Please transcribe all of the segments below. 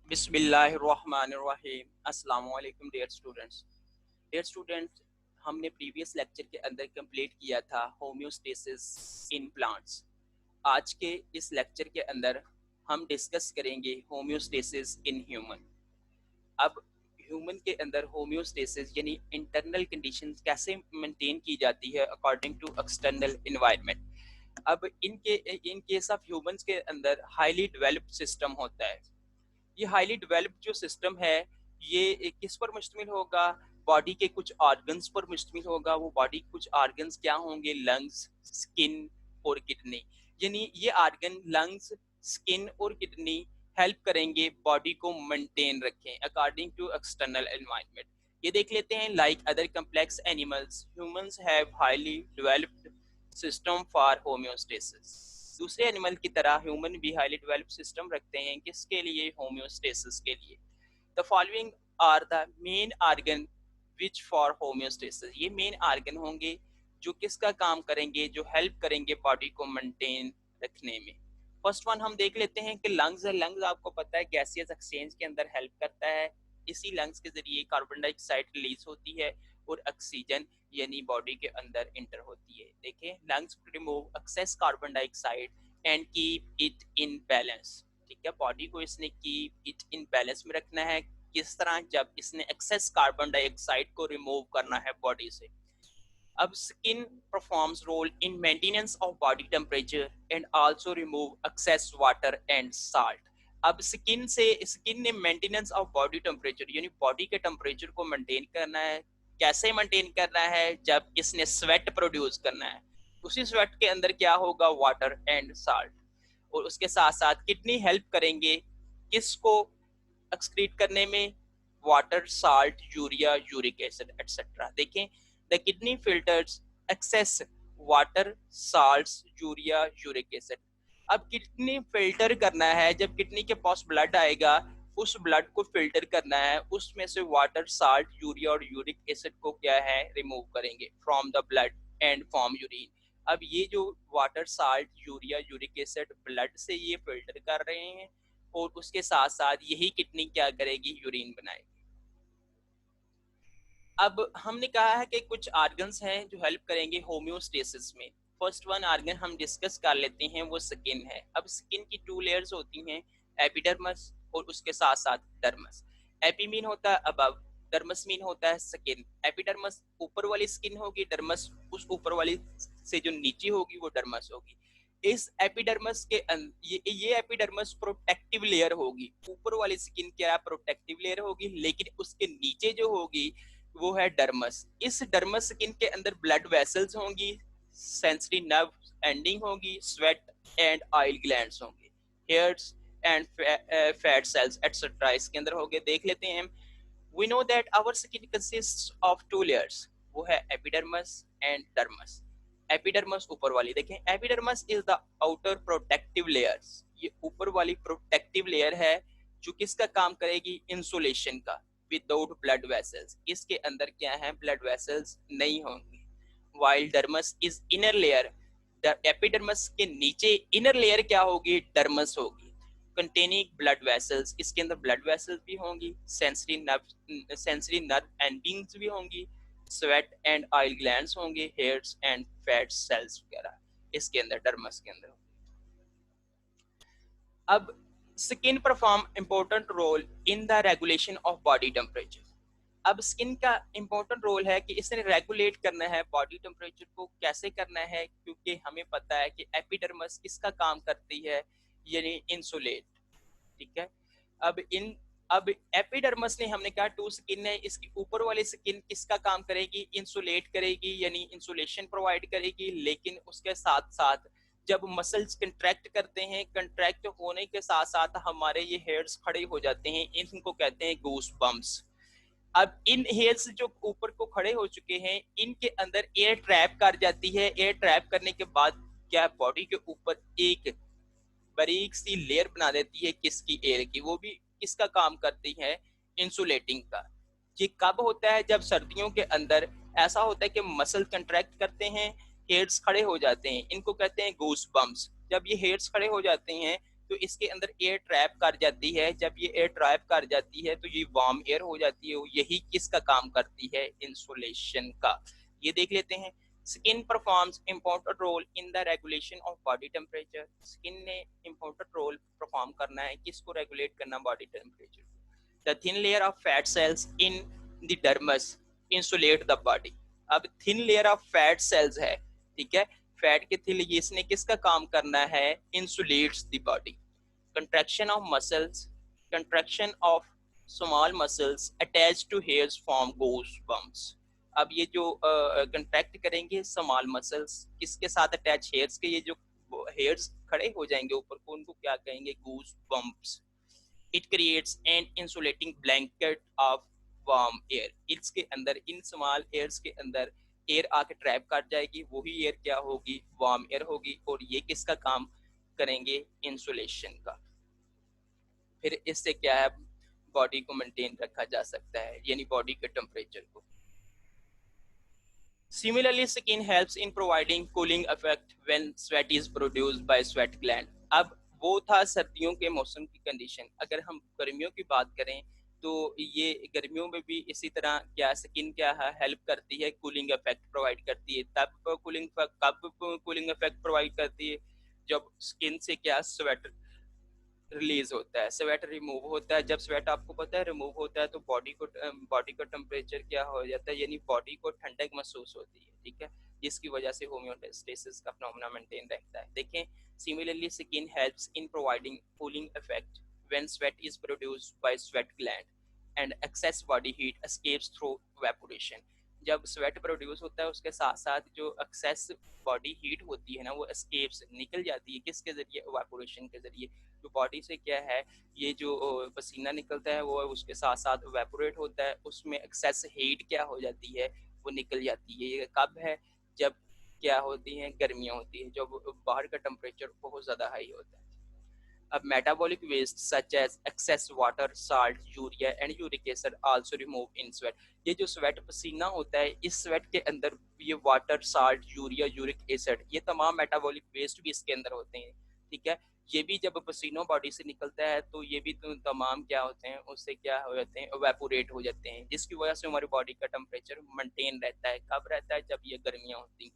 बिस्मिल्लाहिर्रहमानिर्रहीम। अस्सलाम वालेकुम डियर स्टूडेंट्स, हमने प्रीवियस लेक्चर के अंदर कंप्लीट किया था होम्योस्टेसिस इन प्लांट्स। आज के इस लेक्चर के अंदर हम डिस्कस करेंगे होम्योस्टेसिस इन ह्यूमन। अब ह्यूमन के अंदर होम्योस्टेसिस यानी इंटरनल कंडीशंस कैसे मेंटेन की जाती है अकॉर्डिंग टू एक्सटर्नल एनवायरनमेंट। अब इन केस ऑफ ह्यूमंस के अंदर हाईली डेवलप्ड सिस्टम होता है। ये हाईली डेवलप्ड जो सिस्टम है ये किस पर मुश्तमिल होगा? बॉडी के कुछ ऑर्गन्स पर मुश्तमिल होगा। वो बॉडी के कुछ ऑर्गन्स क्या होंगे? लंग्स, स्किन और किडनी। यानी ये ऑर्गन लंग्स, स्किन और किडनी हेल्प करेंगे बॉडी को मेंटेन रखें अकॉर्डिंग टू एक्सटर्नल एनवायरनमेंट। ये देख लेते हैं। Like other complex animals, humans have highly developed system for homeostasis. दूसरे एनिमल की तरह ह्यूमन भी हाईली डेवलप्ड सिस्टम रखते हैं। किसके लिए? होम्योस्टेसिस के लिए। The following are the main organ which for homeostasis. ये मेन ऑर्गन होंगे जो किसका काम करेंगे, जो हेल्प करेंगे बॉडी को मेंटेन रखने में। फर्स्ट वन हम देख लेते हैं कि लंग्स है। लंग्स आपको पता है गैसियस एक्सचेंज के अंदर हेल्प करता है। इसी लंग्स के जरिए कार्बन डाइऑक्साइड रिलीज होती है और ऑक्सीजन यानी बॉडी के अंदर इंटर होती है। देखिए, lungs remove excess carbon dioxide and keep it in balance. ठीक है, बॉडी को इसने कीप इट इन बैलेंस में रखना है। किस तरह? जब इसने एक्सेस कार्बन डाइऑक्साइड को रिमूव करना है बॉडी से। अब skin performs role in maintenance of body temperature and also remove excess water and salt. अब स्किन ने मेंटेनेंस ऑफ बॉडी टेम्परेचर यानी बॉडी के टेम्परेचर को मेंटेन करना है। कैसे मेंटेन करना है? जब इसने स्वेट प्रोड्यूस करना है। उसी स्वेट के अंदर क्या होगा? Water and salt. और उसके साथ साथ किडनी हेल्प करेंगे किसको एक्सक्रीट करने में? Water, salt, urea, uric acid etcetera. देखें, the kidney filters excess water, salts, urea, uric acid. अब किडनी फिल्टर करना है। जब किडनी के पास ब्लड आएगा उस ब्लड को फिल्टर करना है। उसमें से वाटर, साल्ट, यूरिया और यूरिक एसिड को क्या है? रिमूव करेंगे from the blood and form urine. अब ये जो water, salt, urea, uric acid blood से ये फिल्टर कर रहे हैं और उसके साथ साथ यही किडनी क्या करेगी? यूरिन बनाएगी। अब हमने कहा है कि कुछ ऑर्गन्स हैं जो हेल्प करेंगे होम्योस्टेसिस में। फर्स्ट वन ऑर्गन हम डिस्कस कर लेते हैं, वो स्किन है। अब स्किन की टू लेयर्स होती हैं, एपिडर्मस और उसके साथ साथ डर्मस। एपी मीन होता है अबव, डर्मस मीन होता है स्किन। एपिडर्मस ऊपर वाली स्किन होगी, डर्मस उस ऊपर वाली से जो नीचे होगी वो डर्मस होगी। इस एपिडर्मस के ये एपिडर्मस प्रोटेक्टिव लेयर होगी। ऊपर वाली स्किन क्या प्रोटेक्टिव लेयर होगी, लेकिन उसके नीचे जो होगी वो है डर्मस। इस डर्मस स्किन के अंदर ब्लड वेसल्स होंगी, सेंसरी नर्व एंडिंग होगी, स्वेट एंड ऑयल ग्लैंड्स होंगे, hairs and fat cells etcetera इसके अंदर होंगे। देख लेते हैं। We know that our skin consists of two layers, वो है एपिडर्मस एंड डर्मस। एपिडर्मस ऊपर वाली, देखें, epidermis is the outer protective layer. ये ऊपर वाली प्रोटेक्टिव लेयर है जो किसका काम करेगी? इंसुलेशन का। विदाउट ब्लड वेसल्स, इसके अंदर क्या है? ब्लड वेसल्स नहीं होंगे। While dermis is inner layer, epidermis के नीचे इनर लेयर क्या होगी? डर्मस होगी, कंटेनिंग ब्लड वेसल्स। इसके अंदर ब्लड वेसल्स भी होंगी, सेंसरी नर्व एंडिंग्स भी होंगी, स्वेट एंड ऑयल ग्लैंड्स होंगे, हेयर्स एंड फैट सेल्स वगैरह इसके अंदर डर्मस के अंदर। अब skin perform important role in the regulation of body temperature. अब स्किन का इंपॉर्टेंट रोल है कि इसने रेगुलेट करना है बॉडी टेम्परेचर को। कैसे करना है? क्योंकि हमें पता है कि एपिडर्मस किसका काम करती है, यानी इंसुलेट। ठीक है, अब एपिडर्मस ने, हमने कहा टू स्किन है, इसकी ऊपर वाली स्किन किसका काम करेगी? इंसुलेट करेगी यानी इंसुलेशन प्रोवाइड करेगी। लेकिन उसके साथ साथ जब मसल्स कंट्रैक्ट करते हैं, कंट्रैक्ट होने के साथ साथ हमारे ये हेयर्स खड़े हो जाते हैं, इनको कहते हैं गूस बम्प्स। अब इन हेयर्स जो ऊपर को खड़े हो चुके हैं, इनके अंदर एयर ट्रैप कर जाती है। एयर ट्रैप करने के बाद क्या बॉडी के ऊपर एक बारीक सी लेयर बना देती है, किसकी? एयर की। वो भी किसका काम करती है? इंसुलेटिंग का। ये कब होता है? जब सर्दियों के अंदर ऐसा होता है कि मसल कंट्रैक्ट करते हैं, हेयर्स खड़े हो जाते हैं, इनको कहते हैं गूस बम्प्स। जब ये हेयर्स खड़े हो जाते हैं तो इसके अंदर एयर ट्रैप कर जाती है। जब ये एयर ट्रैप कर जाती है तो ये वार्म एयर हो जाती है। यही किसका काम करती है? इंसुलेशन का। ये देख लेते हैं। Skin performs important role in the regulation of body temperature. Skin ने इम्पोर्टेंट रोल परफॉर्म करना है, किसको रेगुलेट करना? Body temperature. The thin layer of fat cells in the dermis insulate the body. अब thin layer of fat cells है, ठीक है, fat के थिन, इसने किसका काम करना है? Insulates the body. Contraction of muscles, contraction of small muscles attach to hairs form goose bumps. अब ये जो कंट्रैक्ट करेंगे स्मॉल मसल्स, किसके साथ अटैच? हेयर्स के। ये जो हेयर्स खड़े हो जाएंगे ऊपर को, उनको क्या कहेंगे? गूज bumps. It creates an insulating blanket of warm air. इसके अंदर, इन स्मॉल एयर्स के अंदर एयर आके ट्रैप कर जाएगी, वही एयर क्या होगी? वार्म एयर होगी। और ये किसका काम करेंगे? इंसुलेशन का। फिर इससे क्या है? बॉडी को मेंटेन रखा जा सकता है, यानी बॉडी के टेम्परेचर को। Similarly, skin helps in providing cooling effect when sweat is produced by sweat gland. अब वो था सर्दियों के मौसम की कंडीशन। अगर हम गर्मियों की बात करें तो ये गर्मियों में भी इसी तरह क्या स्किन क्या है? हेल्प करती है, कूलिंग इफेक्ट प्रोवाइड करती है। तब कूलिंग, कब कूलिंग इफेक्ट प्रोवाइड करती है? जब स्किन से क्या? स्वेट रिलीज होता है, स्वेट रिमूव होता है। जब स्वेट, आपको पता है, रिमूव होता है तो बॉडी का टेम्परेचर क्या हो जाता है? यानी बॉडी को ठंडक महसूस होती है, ठीक है, जिसकी वजह से होम्योस्टेसिस का फिनोमेना मेंटेन रहता है। देखें, similarly skin helps in providing cooling effect when sweat is produced by sweat gland and access body heat escapes through evaporation. जब स्वेट प्रोड्यूस होता है उसके साथ साथ जो एक्सेस बॉडी हीट होती है ना, वो एस्केप्स निकल जाती है। किसके जरिए? इवेपोरेशन के जरिए। जो बॉडी से क्या है, ये जो पसीना निकलता है वो उसके साथ साथ इवेपोरेट होता है, उसमें एक्सेस हीट क्या हो जाती है? वो निकल जाती है। ये कब है? जब क्या होती है? गर्मियाँ होती है, जब बाहर का टेम्परेचर बहुत ज़्यादा हाई होता है। अब metabolic waste such as excess water, salt, urea and uric acid also remove in sweat. ये जो स्वेट पसीना होता है, इस स्वेट के अंदर ये water, salt, urea, uric acid, ये तमाम मेटाबॉलिक वेस्ट भी इसके अंदर होते हैं, ठीक है। ये भी जब पसीनो बॉडी से निकलता है तो ये भी तो तमाम क्या होते हैं? उससे क्या हो जाते हैं? इवेपोरेट हो जाते हैं, जिसकी वजह से हमारी बॉडी का टेम्परेचर मेंटेन रहता है। कब रहता है? जब ये गर्मियाँ होती हैं।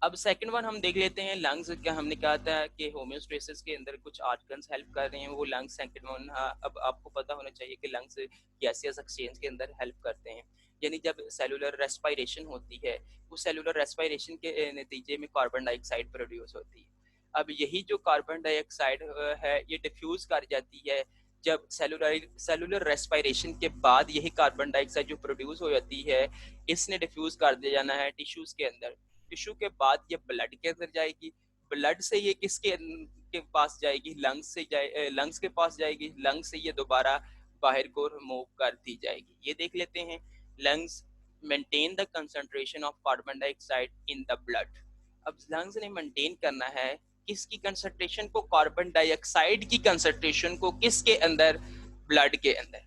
अब सेकंड वन हम देख लेते हैं, लंग्स। क्या हमने कहा था कि होम्योस्टेसिस के अंदर कुछ आर्गन्स हेल्प कर रहे हैं, वो लंग्स सेकंड वन। अब आपको पता होना चाहिए कि लंग्स गैसियस एक्सचेंज के अंदर हेल्प करते हैं। यानी जब सेलुलर रेस्पिरेशन होती है, उस सेलुलर रेस्पिरेशन के नतीजे में कार्बन डाइऑक्साइड प्रोड्यूस होती है। अब यही जो कार्बन डाइऑक्साइड है, ये डिफ्यूज कर जाती है। जब सेलुलर रेस्पिरेशन के बाद यही कार्बन डाइऑक्साइड जो प्रोड्यूस हो जाती है, इसने डिफ्यूज कर दिया जाना है टिश्यूज के अंदर। टिश्यू के बाद ये ब्लड के अंदर जाएगी, ब्लड से ये के पास जाएगी? लंग्स के पास जाएगी, लंग्स से ये दोबारा बाहर को रिमूव कर दी जाएगी। ये देख लेते हैं, lungs maintain the concentration of carbon dioxide in the blood. अब लंग्स ने मेंटेन करना है किसकी कंसंट्रेशन को? कार्बन डाइऑक्साइड की कंसंट्रेशन को। किसके अंदर? ब्लड के अंदर।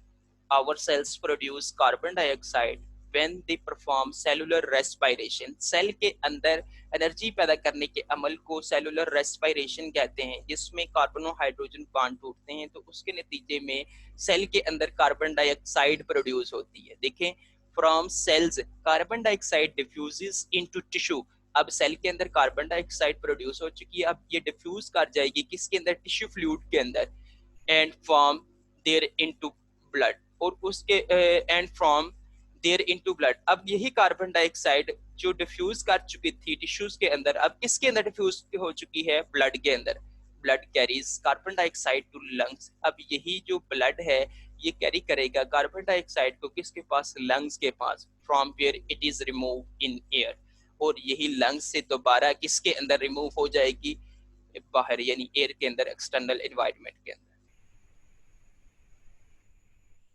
Our cells produce carbon dioxide when they perform cellular respiration। Cell के अंदर एनर्जी पैदा करने के अमल को सेलुलर रेस्पिरेशन कहते हैं, जिसमें कार्बन और हाइड्रोजन बॉन्ड टूटते हैं, तो उसके नतीजे में सेल के अंदर कार्बन डाइऑक्साइड प्रोड्यूस होती है। देखें, from cells carbon dioxide diffuses into tissue. अब सेल के अंदर कार्बन डाइऑक्साइड प्रोड्यूस हो चुकी है, अब ये डिफ्यूज कर जाएगी किसके अंदर? टिश्यू फ्लूइड के अंदर, and from there into blood, और उसके and from there into blood. अब यही कार्बन डाइऑक्साइड जो डिफ्यूज कर चुकी थी टिश्यूज के अंदर, अब किसके अंदर डिफ्यूज हो चुकी है? ब्लड के अंदर। Blood carries carbon dioxide to lungs. अब यही जो ब्लड है ये कैरी करेगा कार्बन डाइऑक्साइड को किसके पास? लंग्स के पास, from where it is remove in air. और यही लंग्स से दोबारा किसके अंदर रिमूव हो जाएगी? बाहर, यानी एयर के अंदर, एक्सटर्नल एनवायरनमेंट के अंदर।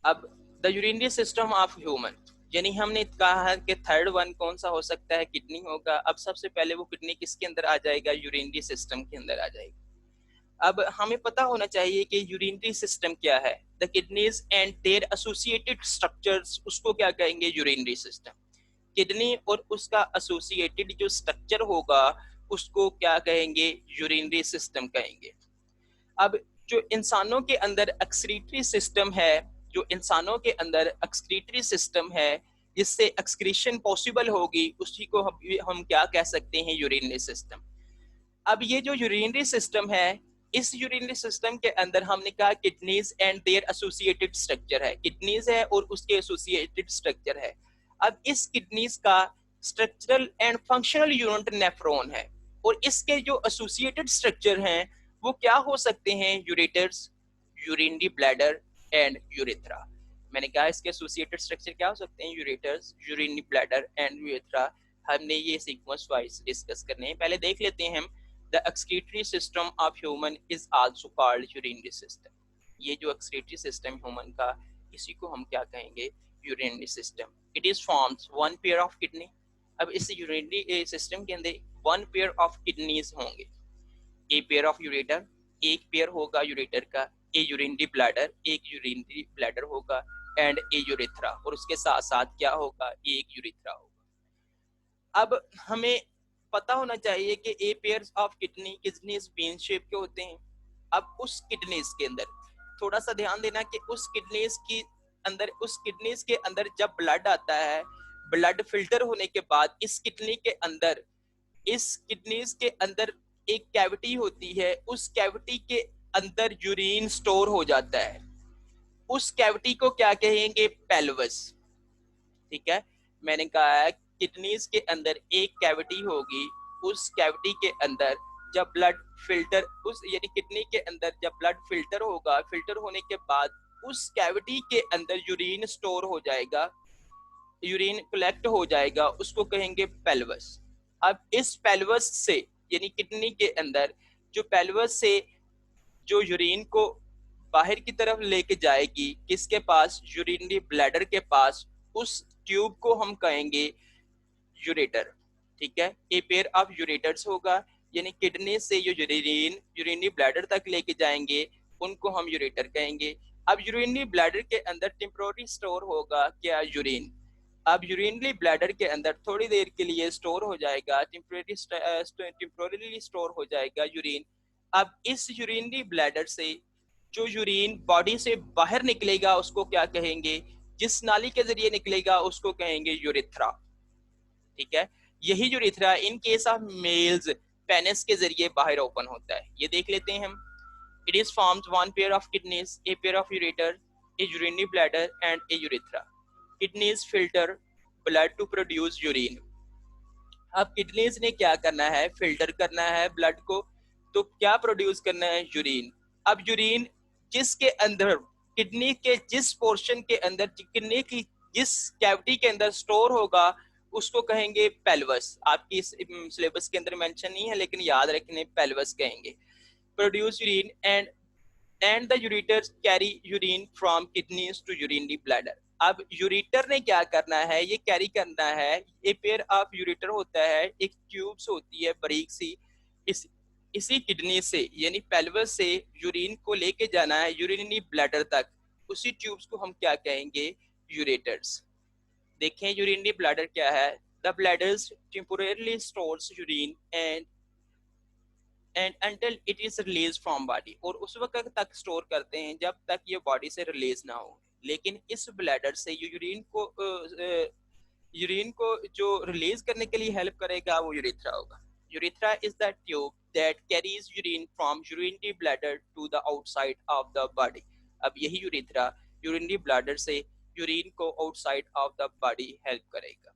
अब the urinary system of human, यानी हमने कहा कि थर्ड वन कौन सा हो सकता है? किडनी होगा। अब सबसे पहले वो किडनी किसके अंदर आ जाएगा? यूरिनरी सिस्टम के अंदर आ जाएगा। अब हमें पता होना चाहिए कि यूरिनरी सिस्टम क्या है। The kidneys and their associated structures, उसको क्या कहेंगे? Urinary system. किडनी और उसका एसोसिएटेड जो स्ट्रक्चर होगा उसको क्या कहेंगे, यूरिनरी सिस्टम कहेंगे। अब जो इंसानों के अंदर एक्सक्रीटरी सिस्टम है, जो इंसानों के अंदर एक्सक्रीटरी सिस्टम है जिससे एक्सक्रीशन पॉसिबल होगी, उसी को हम क्या कह सकते हैं, यूरिनरी सिस्टम। अब ये जो यूरिनरी सिस्टम है, इस यूरिनरी सिस्टम के अंदर हमने कहा kidneys and their associated structure है, किडनीज है और उसके एसोसिएटेड स्ट्रक्चर है। अब इस किडनीज का structural and functional unit nephron है, और इसके जो एसोसिएटेड स्ट्रक्चर हैं वो क्या हो सकते हैं, ureters, urinary bladder and urethra. मैंने कहा इसके एसोसिएटेड स्ट्रक्चर क्या हो सकते हैं, ureters, urinary bladder and urethra. हमने ये सीक्वेंस वाइज डिस्कस करने हैं। पहले देख लेते हैं हम। The excretory system of human is also called urinary system. ये जो excretory system human का, इसी को हम क्या कहेंगे, urinary system. It is forms one pair of kidney. अब इस urinary system के अंदर one pair of kidneys होंगे, a pair of ureter, एक पेयर होगा यूरेटर का, a urinary bladder, एक urinary bladder होगा, and a urethra, और उसके साथ साथ क्या होगा, एक यूरेथ्रा होगा। अब हमें पता होना चाहिए कि a pairs of kidneys bean shape के होते हैं। अब उस किडनीज के अंदर थोड़ा सा ध्यान देना कि उस किडनीज के अंदर जब ब्लड आता है, ब्लड फिल्टर होने के बाद इस किडनीज के अंदर एक कैविटी होती है, उस कैविटी के अंदर यूरिन स्टोर हो जाता है। उस कैविटी को क्या कहेंगे, पेल्वस। ठीक है, मैंने कहा है किडनीज के अंदर एक कैविटी होगी, उस कैविटी के अंदर जब ब्लड फिल्टर, उस यानी किडनी के अंदर जब ब्लड फिल्टर होगा, फिल्टर होने के बाद उस कैविटी के अंदर यूरिन स्टोर हो जाएगा, यूरिन कलेक्ट हो जाएगा, उसको कहेंगे पेल्वस। अब इस पेल्वस से यानी किडनी के अंदर जो पेल्वस से जो यूरिन को बाहर की तरफ लेके जाएगी, किसके पास, यूरिनरी ब्लैडर के पास, उस ट्यूब को हम कहेंगे यूरेटर। ठीक है, ए पेयर ऑफ यूरेटर्स होगा, यानी किडनी से जो यूरिनरी ब्लैडर तक लेके जाएंगे उनको हम यूरेटर कहेंगे। अब यूरिनरी ब्लैडर के अंदर टेम्पोररी स्टोर होगा क्या, यूरिन। अब यूरिनरी ब्लैडर के अंदर थोड़ी देर के लिए स्टोर हो जाएगा, टेम्पोररीली स्टोर हो जाएगा यूरिन। अब इस यूरिनरी ब्लैडर से जो यूरिन बॉडी से बाहर निकलेगा उसको क्या कहेंगे, जिस नाली के जरिए निकलेगा उसको कहेंगे यूरेथ्रा। ठीक है, यही urethra in case of males penis के जरिए बाहर ओपन होता है। ये देख लेते हैं हम। It is formed one pair of kidneys, a pair of ureter, a urinary bladder and a urethra. Kidneys filter blood to produce urine. अब किडनीज ने क्या करना है, फिल्टर करना है ब्लड को, तो क्या प्रोड्यूस करना है, यूरिन। अब यूरिन जिसके अंदर किडनी के जिस पोर्शन के अंदर, किडनी की जिस कैविटी के अंदर स्टोर होगा उसको कहेंगे पेल्वस। आपकी सिलेबस के अंदर मेंशन नहीं है लेकिन याद रखने, पेल्वस कहेंगे। Produce urine and the ureters carry urine from kidneys to urinary bladder. अब यूरेटर ने क्या करना है, ये कैरी करना है, ए पेयर ऑफ यूरेटर होता है, एक ट्यूब्स होती है बारीक सी, इसी किडनी से यानी पेल्वस से यूरिन को लेके जाना है यूरिनरी ब्लैडर तक। उसी ट्यूब्स को हम क्या कहेंगे, यूरेटर्स। देखें यूरिनरी ब्लैडर क्या है, the bladders temporarily stores urine and until it is released from body, और उस वक्त तक स्टोर करते हैं जब तक ये बॉडी से रिलीज ना हो। लेकिन इस ब्लैडर से यूरिन को जो रिलीज करने के लिए हेल्प करेगा वो यूरेथ्रा होगा। Urethra is the tube that carries urine from urinary bladder to the outside of the body. अब यही यूरेथ्रा यूरिनरी ब्लैडर से यूरिन को outside of the body help करेगा।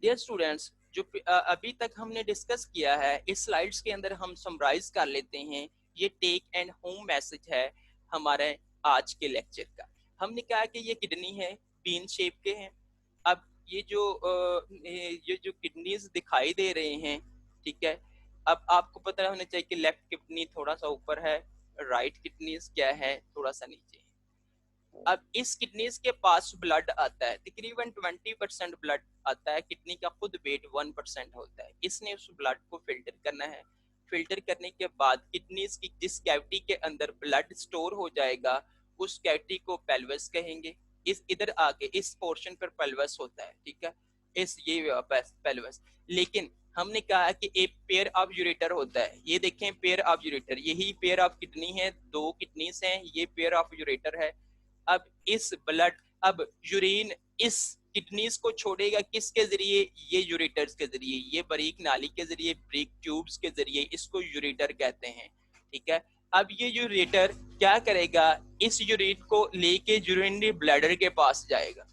डियर स्टूडेंट्स, जो अभी तक हमने डिस्कस किया है इस स्लाइड्स के अंदर हम समराइज कर लेते हैं। ये टेक एंड होम मैसेज है हमारे आज के लेक्चर का। हमने कहा कि ये किडनी है, बीन शेप के हैं। अब ये जो किडनीज दिखाई दे रहे हैं, ठीक है, अब आपको पता होना चाहिए कि लेफ्ट किडनी थोड़ा सा ऊपर है, राइट किडनीज क्या है, थोड़ा सा नीचे है। अब इस किडनीज के पास ब्लड आता है, तकरीबन 20% ब्लड आता है, किडनी का खुद वेट 1% होता है। इसने उस ब्लड को फिल्टर करना है। फिल्टर करने के बाद किडनीज की जिस कैविटी के अंदर ब्लड स्टोर हो जाएगा उस कैविटी को पेल्वस कहेंगे। इस इधर आके इस पोर्शन पर पेल्वस होता है, ठीक है, इस ये पेल्वस। लेकिन हमने कहा कि एक पेयर ऑफ यूरेटर होता है, ये देखें पेयर ऑफ यूरेटर, यही पेयर ऑफ किडनी है, दो किडनीज हैं, ये पेयर ऑफ यूरेटर है। अब इस ब्लड, अब यूरिन इस किडनीज को छोड़ेगा किसके जरिए, ये यूरेटर्स के जरिए, ये बारीक नाली के जरिए, ब्रेक ट्यूब्स के जरिए, इसको यूरेटर कहते हैं। ठीक है, अब ये यूरेटर क्या करेगा, इस यूरिन को लेके यूरिनरी ब्लैडर के पास जाएगा।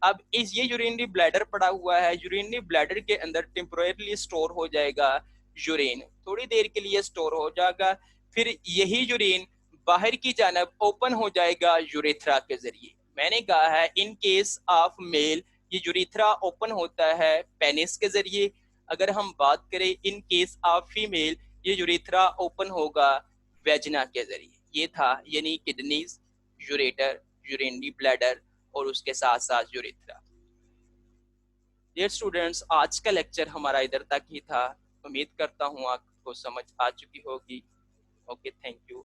अब इस ये यूरिनरी ब्लैडर पड़ा हुआ है, यूरिनरी ब्लैडर के अंदर टेम्पोरेरली स्टोर हो जाएगा यूरिन, थोड़ी देर के लिए स्टोर हो जाएगा, फिर यही यूरिन बाहर की जानब ओपन हो जाएगा यूरेथ्रा के जरिए। मैंने कहा है इन केस ऑफ मेल ये यूरेथ्रा ओपन होता है पेनिस के जरिए, अगर हम बात करें इन केस ऑफ फीमेल ये यूरेथ्रा ओपन होगा वेजिना के जरिए। ये था यानी किडनीज, यूरेटर, यूरिनरी ब्लैडर और उसके साथ साथ यूरेथ्रा। डियर स्टूडेंट्स, आज का लेक्चर हमारा इधर तक ही था, उम्मीद करता हूँ आपको समझ आ चुकी होगी। Okay, thank you.